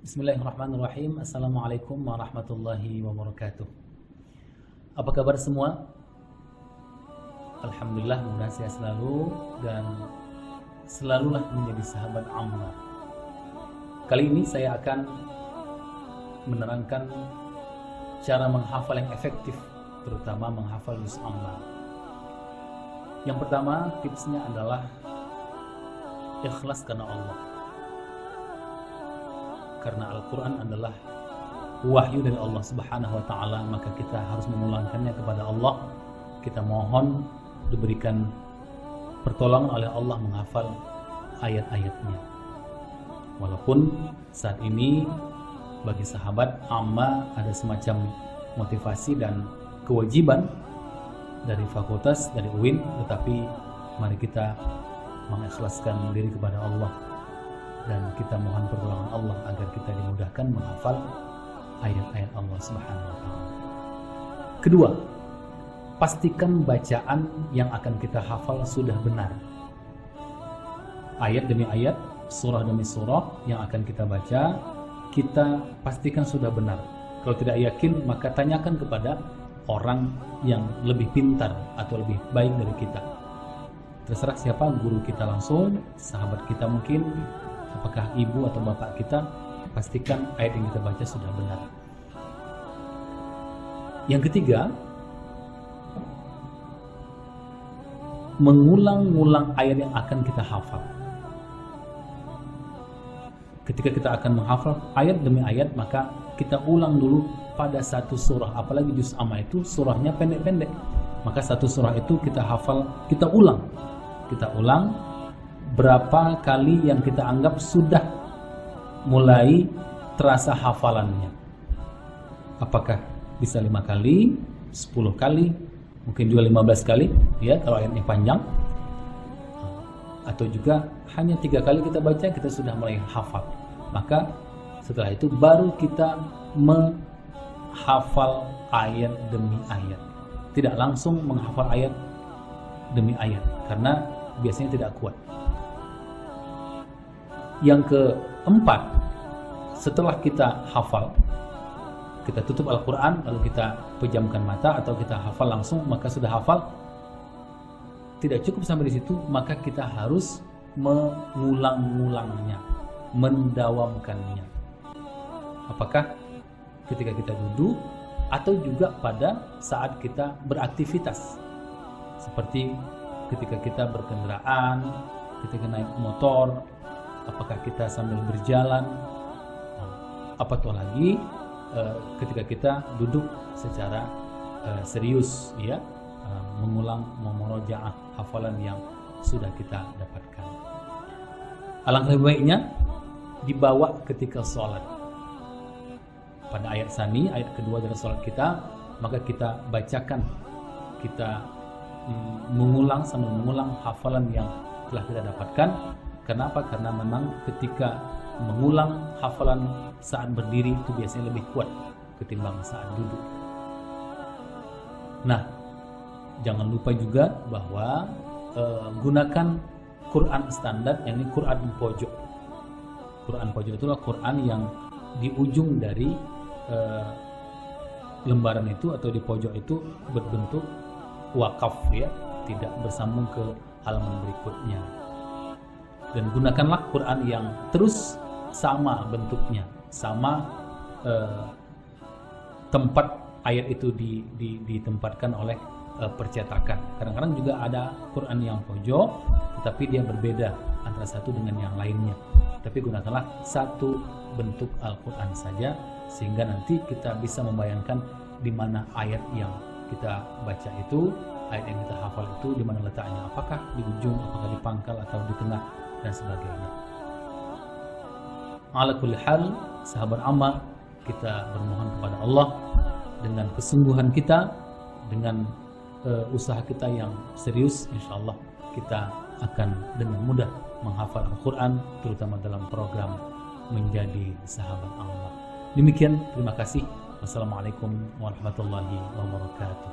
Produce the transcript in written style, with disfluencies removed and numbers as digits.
Bismillahirrahmanirrahim. Assalamualaikum warahmatullahi wabarakatuh. Apa kabar semua? Alhamdulillah, mudah-mudahan sehat selalu dan selalulah menjadi sahabat Ammar. Kali ini saya akan menerangkan cara menghafal yang efektif, terutama menghafal juz Ammar. Yang pertama, tipsnya adalah ikhlas karena Allah. Karena Al-Quran adalah wahyu dari Allah Subhanahu wa ta'ala, maka kita harus memulangkannya kepada Allah. Kita mohon diberikan pertolongan oleh Allah menghafal ayat-ayatnya. Walaupun saat ini bagi sahabat amma ada semacam motivasi dan kewajiban dari fakultas, dari UIN, tetapi mari kita mengikhlaskan diri kepada Allah dan kita mohon pertolongan Allah agar kita dimudahkan menghafal ayat-ayat Allah Subhanahu wa ta'ala. Kedua, pastikan bacaan yang akan kita hafal sudah benar. Ayat demi ayat, surah demi surah yang akan kita baca, kita pastikan sudah benar. Kalau tidak yakin, maka tanyakan kepada orang yang lebih pintar atau lebih baik dari kita. Terserah siapa, guru kita langsung, sahabat kita mungkin, apakah ibu atau bapak kita, pastikan ayat yang kita baca sudah benar. Yang ketiga, mengulang-ulang ayat yang akan kita hafal. Ketika kita akan menghafal ayat demi ayat, maka kita ulang dulu pada satu surah. Apalagi juz amma itu surahnya pendek-pendek, maka satu surah itu kita hafal, kita ulang berapa kali yang kita anggap sudah mulai terasa hafalannya. Apakah bisa 5 kali, 10 kali, mungkin juga 15 kali ya kalau ayatnya panjang, atau juga hanya 3 kali kita baca kita sudah mulai hafal. Maka setelah itu baru kita menghafal ayat demi ayat, tidak langsung menghafal ayat demi ayat karena biasanya tidak kuat. Yang keempat, setelah kita hafal, kita tutup Al-Quran, lalu kita pejamkan mata atau kita hafal langsung, maka sudah hafal. Tidak cukup sampai di situ, maka kita harus mengulang-ulangnya, mendawamkannya. Apakah ketika kita duduk atau juga pada saat kita beraktivitas, seperti ketika kita berkendaraan, ketika naik motor, apakah kita sambil berjalan, apatah lagi ketika kita duduk secara serius ya, mengulang memurojaah hafalan yang sudah kita dapatkan. Alangkah lebih baiknya dibawa ketika sholat. Pada ayat sani, ayat kedua dari sholat kita, maka kita bacakan, kita mengulang sambil mengulang hafalan yang telah kita dapatkan. Kenapa? Karena memang ketika mengulang hafalan saat berdiri itu biasanya lebih kuat ketimbang saat duduk. Nah, jangan lupa juga bahwa gunakan Quran standar, yakni Quran pojok. Quran pojok itulah Quran yang di ujung dari lembaran itu atau di pojok itu berbentuk wakaf ya, tidak bersambung ke halaman berikutnya. Dan gunakanlah Quran yang terus sama bentuknya, sama tempat ayat itu ditempatkan oleh percetakan. Kadang-kadang juga ada Quran yang pojok, tetapi dia berbeda antara satu dengan yang lainnya. Tapi gunakanlah satu bentuk Al-Quran saja, sehingga nanti kita bisa membayangkan di mana ayat yang kita baca itu, ayat yang kita hafal itu di mana letaknya. Apakah di ujung, apakah di pangkal, atau di tengah, dan sebagainya. Ala kulli hal, sahabat amma, kita bermohon kepada Allah dengan kesungguhan kita, dengan usaha kita yang serius, insyaallah kita akan dengan mudah menghafal Al-Quran, terutama dalam program menjadi sahabat Allah. Demikian, terima kasih. Wassalamualaikum warahmatullahi wabarakatuh.